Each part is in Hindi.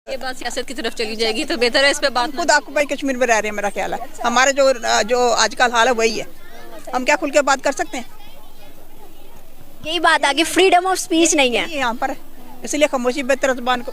ये बात सियासत की तरफ चली जाएगी तो बेहतर है इस पे बात। खुद ऑक्यूपाई कश्मीर में रह रहे हैं, मेरा ख्याल है हमारे जो आजकल हाल है वही है। हम क्या खुल के बात कर सकते हैं? यही बात आ गई, फ्रीडम ऑफ स्पीच नहीं है यहाँ पर, इसलिए खामोशी बेहतर जुबान को।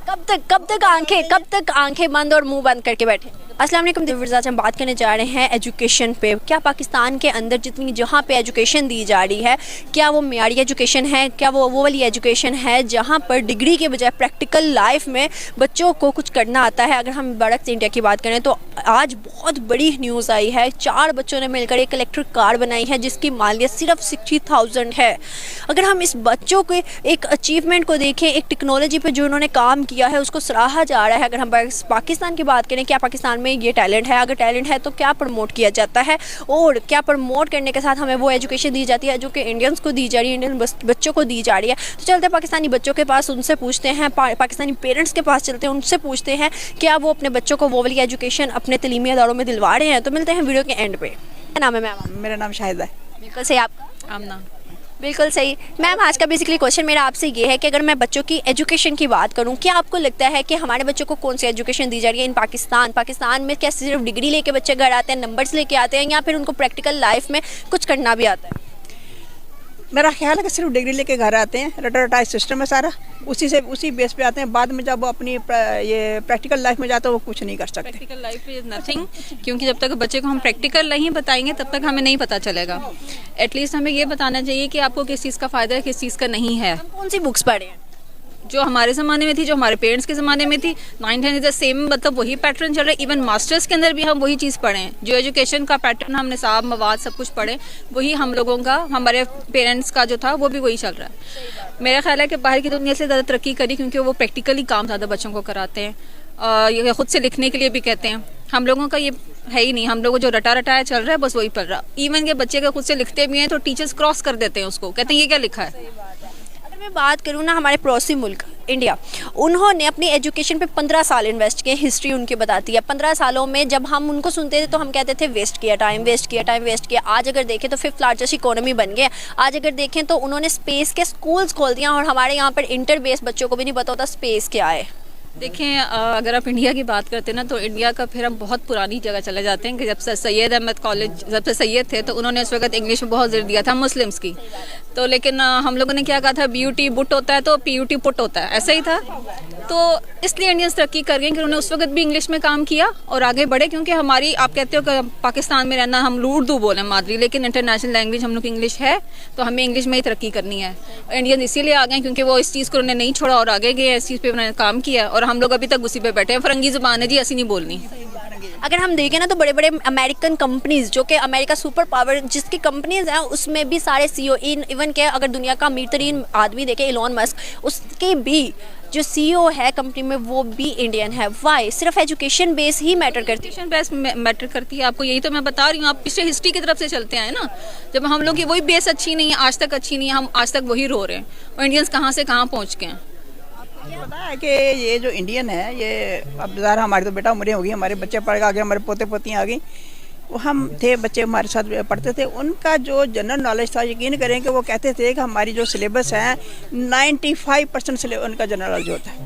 कब तक आंखें बंद और मुंह बंद करके बैठे। अस्सलाम वालेकुम दिव्यर्स, आज हम बात करने जा रहे हैं एजुकेशन पे। क्या पाकिस्तान के अंदर जितनी जहाँ पे एजुकेशन दी जा रही है, क्या वो मियारी एजुकेशन है? क्या वो वाली एजुकेशन है जहाँ पर डिग्री के बजाय प्रैक्टिकल लाइफ में बच्चों को कुछ करना आता है? अगर हम बरक्स इंडिया की बात करें तो आज बहुत बड़ी न्यूज़ आई है। 4 बच्चों ने मिलकर एक इलेक्ट्रिक कार बनाई है जिसकी मालियत सिर्फ 60,000 है। अगर हम इस बच्चों के एक अचीवमेंट को देखें, एक टेक्नोलॉजी पर जो उन्होंने काम किया है उसको सराहा जा रहा है। अगर हम पाकिस्तान की बात करें, क्या पाकिस्तान में ये टैलेंट है? अगर टैलेंट है तो क्या प्रमोट किया जाता है, और क्या प्रमोट करने के साथ हमें वो एजुकेशन दी जाती है जो कि इंडियंस को दी जा रही है, इंडियन बच्चों को दी जा रही है? तो चलते हैं पाकिस्तानी बच्चों के पास, उनसे पूछते हैं, पाकिस्तानी पेरेंट्स के पास चलते हैं, उनसे पूछते हैं क्या वो अपने बच्चों को वो वाली एजुकेशन अपने तलीमी अदारों में दिलवा रहे हैं। तो मिलते हैं वीडियो के एंड पे। क्या नाम है मैम? मेरा नाम शाहिदा है। बिल्कुल सही। आपका? आमना। बिल्कुल सही। मैम, आज का बेसिकली क्वेश्चन मेरा आपसे ये है कि अगर मैं बच्चों की एजुकेशन की बात करूं, क्या आपको लगता है कि हमारे बच्चों को कौन सी एजुकेशन दी जा रही है इन पाकिस्तान में? क्या सिर्फ डिग्री लेके बच्चे घर आते हैं, नंबर्स लेके आते हैं, या फिर उनको प्रैक्टिकल लाइफ में कुछ करना भी आता है? मेरा ख्याल है कि सिर्फ डिग्री लेके घर आते हैं, रटाई सिस्टम है सारा, उसी बेस पे आते हैं। बाद में जब वो अपनी ये प्रैक्टिकल लाइफ में जाते हैं वो कुछ नहीं कर सकते। प्रैक्टिकल लाइफ इज नथिंग, क्योंकि जब तक बच्चे को हम प्रैक्टिकल नहीं बताएंगे तब तक हमें नहीं पता चलेगा। एटलीस्ट हमें ये बताना चाहिए कि आपको किस चीज़ का फ़ायदा है, किस चीज़ का नहीं है। कौन सी बुक्स पढ़े हैं? जो हमारे ज़माने में थी, जो हमारे पेरेंट्स के ज़माने में थी, 9th 10th सेम, मतलब वही पैटर्न चल रहा है। इवन मास्टर्स के अंदर भी हम वही चीज़ पढ़ें, जो एजुकेशन का पैटर्न हमने साहब मवाद सब कुछ पढ़े, वही हम लोगों का, हमारे पेरेंट्स का जो था वो भी वही चल रहा है। मेरा ख्याल है कि बाहर की दुनिया से ज़्यादा तरक्की करी, क्योंकि वो प्रैक्टिकली काम ज़्यादा बच्चों को कराते हैं। ये खुद से लिखने के लिए भी कहते हैं। हम लोगों का ये है ही नहीं, हम लोगों जो रटाया चल रहा है बस वही पढ़ रहा। इवन के बच्चे का खुद से लिखते भी हैं तो टीचर्स क्रॉस कर देते हैं उसको, कहते हैं ये क्या लिखा है। मैं बात करूँ ना, हमारे पड़ोसी मुल्क इंडिया, उन्होंने अपनी एजुकेशन पे 15 साल इन्वेस्ट किए। हिस्ट्री उनकी बताती है 15 सालों में जब हम उनको सुनते थे तो हम कहते थे वेस्ट किया टाइम, वेस्ट किया। आज अगर देखें तो 5th लार्जेस्ट इकोनॉमी बन गए। आज अगर देखें तो उन्होंने स्पेस के स्कूल्स खोल दिया, और हमारे यहाँ पर इंटर बेस बच्चों को भी नहीं पता होता स्पेस क्या है। देखें, अगर आप इंडिया की बात करते हैं ना, तो इंडिया का फिर हम बहुत पुरानी जगह चले जाते हैं कि जब से सैयद अहमद कॉलेज, जब से सैयद थे तो उन्होंने उस वक्त इंग्लिश में बहुत जोर दिया था मुस्लिम्स की। तो लेकिन हम लोगों ने क्या कहा था, BUT बुट होता है तो PUT पुट होता है, ऐसा ही था। तो इसलिए इंडियंस तरक्की कर गए कि उन्होंने उस वक्त भी इंग्लिश में काम किया और आगे बढ़े, क्योंकि हमारी, आप कहते हो कि पाकिस्तान में रहना हम उर्दू बोलें मादरी, लेकिन इंटरनेशनल लैंग्वेज हम लोग इंग्लिश है, तो हमें इंग्लिश में ही तरक्की करनी है। इंडियन इसीलिए आ गए क्योंकि वो इस चीज़ को उन्होंने नहीं छोड़ा और आगे गए, इस चीज़ पर उन्होंने काम किया, और हम लोग अभी तक उसी पे बैठे हैं। फरंगी जुबान है जी, ऐसी नहीं बोलनी। अगर हम देखें ना तो बड़े बड़े अमेरिकन कंपनीज, जो कि अमेरिका सुपर पावर जिसकी कंपनीज हैं, उसमें भी सारे CEO, इवन के अगर दुनिया का अमीर तरीन आदमी देखे इलॉन मस्क, उसके भी जो CEO है कंपनी में वो भी इंडियन है। वाई? सिर्फ एजुकेशन बेस ही मैटर करती है। एजुकेशन बेस मैटर करती है, आपको यही तो मैं बता रही हूँ। आप पिछले हिस्ट्री की तरफ से चलते आए ना, जब हम लोग की वही बेस अच्छी नहीं है, आज तक अच्छी नहीं है, हम आज तक वही रो रहे हैं, और इंडियंस कहाँ से कहाँ पहुँच गए हैं। पता है कि ये जो इंडियन है, ये अब ज़रा हमारी तो बेटा उम्रें हो गई, हमारे बच्चे पढ़ के आ गए, हमारे पोते पोतियाँ आ गई। वो हम थे, बच्चे हमारे साथ पढ़ते थे, उनका जो जनरल नॉलेज था, यकीन करें कि वो कहते थे कि हमारी जो सिलेबस है 95% उनका जनरल नॉलेज होता है।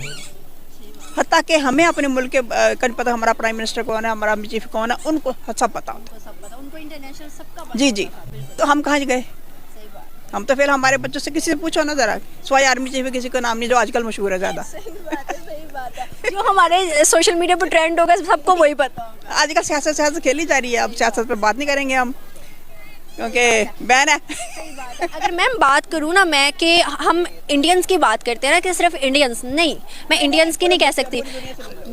हत्ता कि हमें अपने मुल्क के कन पता, हमारा प्राइम मिनिस्टर कौन है, हमारा चीफ कौन है, उनको सब पता होता है। जी। तो हम कहाँ गए? हम तो फिर हमारे बच्चों से किसी से पूछो ना जरा, स्वाई आर्मी चीफ किसी का नाम नहीं, जो आजकल मशहूर है ज़्यादा। सही बात है। जो हमारे सोशल मीडिया पर ट्रेंड होगा सबको वही पता। आजकल सियासत खेली जा रही है, अब सियासत पे बात नहीं करेंगे हम, क्योंकि बैन है। अगर मैं बात करूँ ना, मैं कि हम इंडियंस की बात करते हैं ना, कि सिर्फ इंडियंस नहीं, मैं इंडियंस की नहीं कह सकती।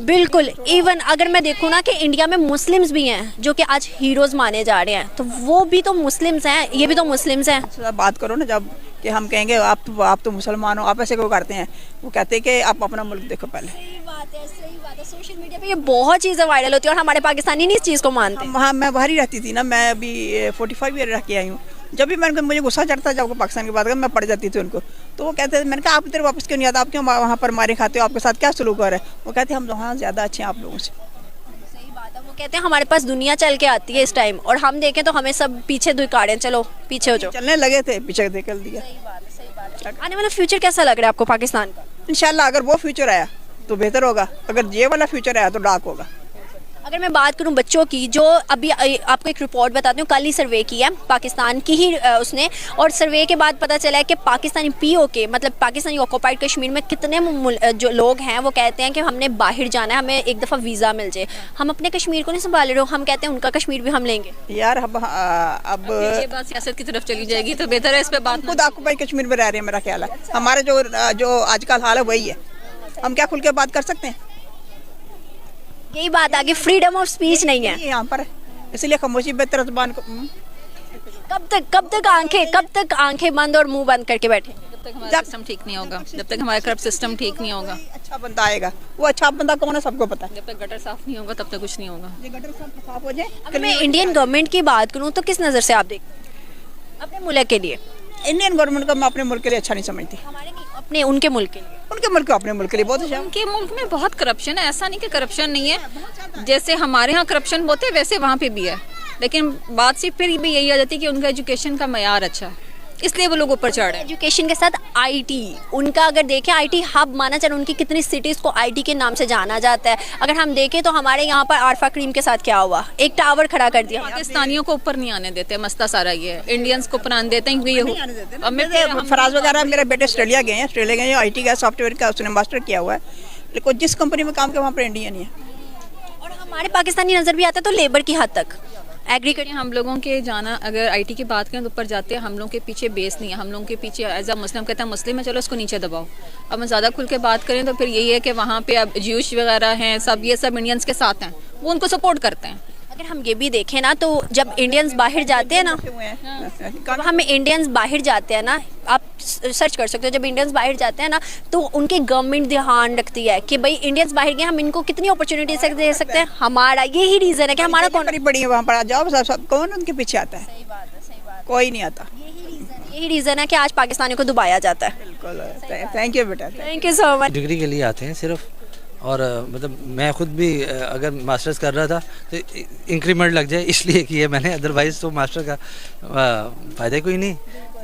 बिल्कुल, इवन अगर मैं देखूँ ना कि इंडिया में मुस्लिम्स भी हैं जो कि आज हीरोज़ माने जा रहे हैं, तो वो भी तो मुस्लिम्स हैं, ये भी तो मुस्लिम्स हैं। बात करो ना जब कि हम कहेंगे आप तो मुसलमान हो, आप ऐसे क्यों करते हैं? वो कहते हैं कि आप अपना मुल्क देखो पहले। सही बात है। सोशल मीडिया पे ये बहुत चीज़ें वायरल होती है, और हमारे पाकिस्तानी नहीं इस चीज़ को मानते। हाँ, मैं बाहर ही रहती थी ना, मैं अभी 45 ईयर रह के आई हूँ। जब भी मुझे गुस्सा चढ़ता है, जब पाकिस्तान की बात कर, मैं पड़ जाती थी उनको, तो वो कहते थे, मैंने कहा आप इधर वापस क्यों नहीं आता, आप क्यों वहाँ पर मारे खाते हो, आपके साथ क्या सलूक हो रहा है? वो कहते हैं हम वहाँ ज़्यादा अच्छे हैं आप लोगों से। सही बात है। वो कहते हैं हमारे पास दुनिया चल के आती है इस टाइम, और हम देखें तो हमें सब पीछे दुकाड़े, चलो पीछे हो जाओ। चलने लगे थे, पीछे निकल दिया। आने वाला फ्यूचर कैसा लग रहा है आपको पाकिस्तान का? इंशाल्लाह अगर वो फ्यूचर आया तो बेहतर होगा। अगर ये वाला फ्यूचर है तो डार्क होगा। अगर मैं बात करूं बच्चों की, जो अभी आपको एक रिपोर्ट बताती हूँ, कल ही सर्वे किया पाकिस्तान की ही उसने, और सर्वे के बाद पता चला है कि पाकिस्तानी पीओके मतलब पाकिस्तानी ऑक्युपाइड कश्मीर में कितने जो लोग हैं वो कहते हैं कि हमने बाहर जाना है, हमें एक दफ़ा वीज़ा मिल जाए। हम अपने कश्मीर को नहीं संभाल रहे, हम कहते हैं उनका कश्मीर भी हम लेंगे। यार अब ये बात सियासत की तरफ चली जाएगी तो बेहतर है इस पे बात। खुद ऑक्युपाइड कश्मीर में रह रहे हैं, मेरा ख्याल है। हमारे जो आजकल हाल है वही है, हम क्या खुल के बात कर सकते हैं? यही बात आगे, फ्रीडम ऑफ स्पीच नहीं है यहाँ पर, इसलिए खामोशी बेहतर जुबान को। कब तक आंखें बंद और मुंह बंद करके बैठे? जब तक हमारा सिस्टम ठीक नहीं होगा, जब तक हमारा करप्ट सिस्टम ठीक नहीं होगा। अच्छा बंदा आएगा, वो अच्छा बंदा कौन है सबको पता है। जब तक गटर साफ नहीं होगा तब तक कुछ नहीं होगा। ये गटर साफ हो जाए। अगर मैं इंडियन गवर्नमेंट की बात करूं तो किस नज़र से आप देखते हैं अपने मुल्क के लिए? इंडियन गवर्नमेंट को मैं अपने मुल्क के लिए अच्छा नहीं समझती। हमारे नहीं, अपने उनके मुल्क के लिए। उनके मुल्क को अपने मुल्क के लिए बहुत अच्छा। उनके मुल्क में बहुत करप्शन है, ऐसा नहीं कि करप्शन नहीं है। जैसे हमारे यहाँ करप्शन होते हैं वैसे वहाँ पे भी है, लेकिन बात सिर्फ फिर भी यही आ जाती है कि उनका एजुकेशन का मयार अच्छा है, इसलिए वो लोग ऊपर चढ़ रहे हैं। एजुकेशन के साथ आईटी, उनका अगर देखें आईटी हब माना चले, उनकी कितनी सिटीज़ को आईटी के नाम से जाना जाता है। अगर हम देखें तो हमारे यहाँ पर आरफा क्रीम के साथ क्या हुआ, एक टावर खड़ा कर दिया। पाकिस्तानियों को ऊपर नहीं आने देते, मसला सारा ये है। इंडियंस को ऊपर आने देते हैं क्योंकि ये फराज वगैरह मेरे बेटे ऑस्ट्रेलिया गए हैं, ऑस्ट्रेलिया गए आईटी का सॉफ्टवेयर का उसने मास्टर किया हुआ है, लेकिन जिस कंपनी में काम किया वहाँ पर इंडियन ही है। और हमारे पाकिस्तानी नज़र भी आता है तो लेबर की हद तक एग्रीकल्चर हम लोगों के जाना, अगर आईटी की बात करें तो ऊपर जाते हैं, हम लोगों के पीछे बेस नहीं है। हम लोगों के पीछे एज अ मुस्लिम कहते हैं मुस्लिम है, चलो उसको नीचे दबाओ। अब हम ज़्यादा खुल के बात करें तो फिर यही है कि वहाँ पे अब ज्यूश वगैरह हैं, सब ये सब इंडियंस के साथ हैं, वो उनको सपोर्ट करते हैं। अगर हम ये भी देखें ना तो जब इंडियंस बाहर जाते हैं ना, जब हम इंडियंस बाहर जाते हैं ना, आप सर्च कर सकते हो, जब इंडियंस बाहर जाते हैं ना तो उनकी गवर्नमेंट ध्यान रखती है कि भाई इंडियंस बाहर गए, हम इनको कितनी अपॉर्चुनिटी दे सकते हैं। हमारा यही रीज़न है कि हमारा कौन बड़ी है वहाँ पर जाओ, सब कौन उनके पीछे आता है? कोई नहीं आता। यही रीज़न है कि आज पाकिस्तानियों को दुबाया जाता है। बिल्कुल, थैंक यू बेटा, thank you so much. Degree के लिए आते हैं सिर्फ, और मतलब मैं खुद भी अगर मास्टर्स कर रहा था तो इंक्रीमेंट लग जाए इसलिए किया मैंने, अदरवाइज़ तो मास्टर का फ़ायदा कोई नहीं।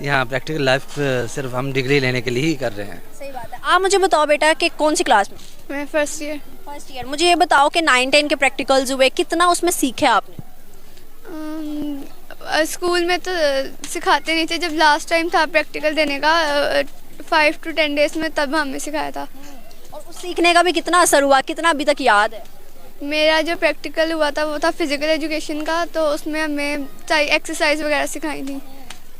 यहाँ प्रैक्टिकल लाइफ सिर्फ हम डिग्री लेने के लिए ही कर रहे हैं। सही बात है। आप मुझे बताओ बेटा कि कौन सी क्लास में? मैं फर्स्ट ईयर। मुझे ये बताओ कि 9-10 के प्रैक्टिकल्स हुए, कितना उसमें सीखे आपने? स्कूल में तो सिखाते नहीं थे, जब लास्ट टाइम था प्रैक्टिकल देने का 5 to 10 डेज में, तब हमें सिखाया था। और उस सीखने का भी कितना असर हुआ, कितना अभी तक याद है? मेरा जो प्रैक्टिकल हुआ था वो था फिजिकल एजुकेशन का, तो उसमें हमें एक्सरसाइज वगैरह सिखाई थी।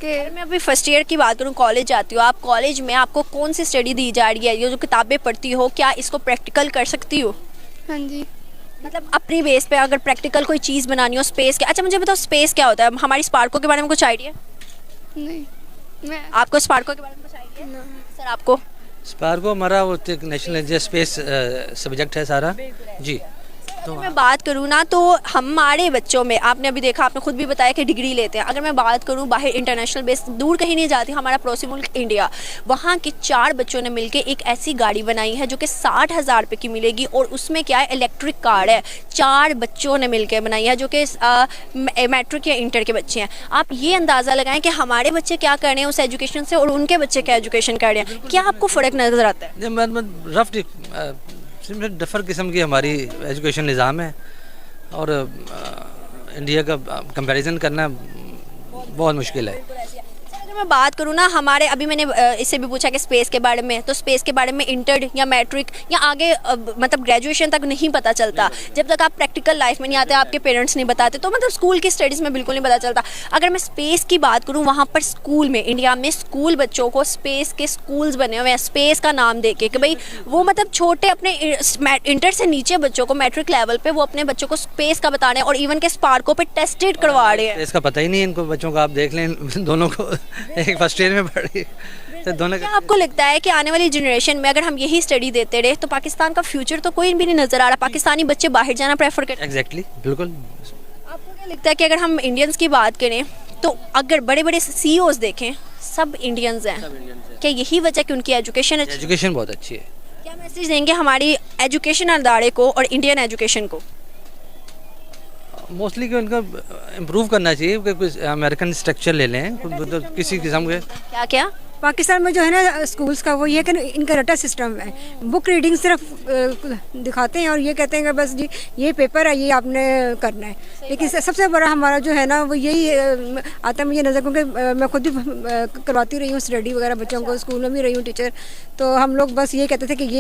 कि मैं अभी फर्स्ट ईयर की बात करूँ, कॉलेज जाती हो आप, कॉलेज में आपको कौन सी स्टडी दी जा रही है? ये जो किताबें पढ़ती हो, क्या इसको प्रैक्टिकल कर सकती हो? हाँ जी। मतलब अपनी बेस पे अगर प्रैक्टिकल कोई चीज़ बनानी हो, स्पेस क्या? अच्छा मुझे बताओ स्पेस क्या होता है? हमारी स्पार्को के बारे में कुछ आइडिया? नहीं, मैं आपको स्पार्को के बारे में कुछ आइडिया? सर आपको? स्पार्को हमारा वो नेशनल स्पेस सब्जेक्ट है सारा जी। तो मैं बात करूँ ना तो हमारे बच्चों में, आपने अभी देखा, आपने खुद भी बताया कि डिग्री लेते हैं। अगर मैं बात करूँ बाहर इंटरनेशनल बेस, दूर कहीं नहीं जाती, हमारा पड़ोसी मुल्क इंडिया, वहाँ के 4 बच्चों ने मिलके एक ऐसी गाड़ी बनाई है जो कि 60,000 रुपये की मिलेगी, और उसमें क्या है, इलेक्ट्रिक कार है। 4 बच्चों ने मिलकर बनाई है जो कि मैट्रिक या इंटर के बच्चे हैं। आप ये अंदाज़ा लगाएं कि हमारे बच्चे क्या कर रहे हैं उस एजुकेशन से और उनके बच्चे क्या एजुकेशन कर रहे हैं। क्या आपको फ़र्क नज़र आता है? रफ डिफर किस्म की हमारी एजुकेशन निज़ाम है, और इंडिया का कंपैरिजन करना बहुत मुश्किल है। अगर मैं बात करूँ ना, हमारे अभी मैंने इससे भी पूछा कि स्पेस के बारे में, तो स्पेस के बारे में इंटर या मैट्रिक या आगे मतलब ग्रेजुएशन तक नहीं पता चलता जब तक आप प्रैक्टिकल लाइफ में नहीं आते, आपके पेरेंट्स नहीं बताते, तो मतलब स्कूल की स्टडीज़ में बिल्कुल नहीं पता चलता। अगर मैं स्पेस की बात करूँ, वहाँ पर स्कूल में, इंडिया में स्कूल बच्चों को स्पेस के स्कूल्स बने हुए हैं, स्पेस का नाम दे के, कि भाई वो मतलब छोटे अपने इंटर से नीचे बच्चों को मैट्रिक लेवल पे वो अपने बच्चों को स्पेस का बता रहे हैं, और इवन के स्पार्को पे टेस्टेड करवा रहे हैं। इसका पता ही नहीं इनको बच्चों को, आप देख लें दोनों को एक फर्स्ट ईयर में पढ़ी तो दोनों। क्या आपको लगता है कि आने वाली जनरेशन में अगर हम यही स्टडी देते रहे तो पाकिस्तान का फ्यूचर तो कोई भी नहीं नजर आ रहा, पाकिस्तानी बच्चे बाहर जाना प्रेफर करते हैं? एग्जैक्टली, बिल्कुल। आपको क्या लगता है कि अगर हम इंडियंस की बात करें तो अगर बड़े बड़े CEOs देखें, सब इंडियंस हैं, क्या यही वजह कि उनकी एजुकेशन बहुत अच्छी है? क्या मैसेज देंगे हमारी एजुकेशन अदारे को और इंडियन एजुकेशन को? मोस्टली कि उनको इम्प्रूव करना चाहिए, कि कुछ अमेरिकन स्ट्रक्चर ले लें, तो किसी किस्म के क्या पाकिस्तान में जो है ना स्कूल्स का वो ये है कि इनका रटा सिस्टम है, बुक रीडिंग सिर्फ दिखाते हैं और ये कहते हैं कि बस जी ये पेपर है, ये आपने करना है। लेकिन सबसे बड़ा हमारा जो है ना वो यही आता है मुझे नज़र, क्योंकि मैं खुद भी करवाती रही हूँ स्टडी वगैरह बच्चों को, स्कूल में भी रही हूँ टीचर। तो हम लोग बस ये कहते थे कि ये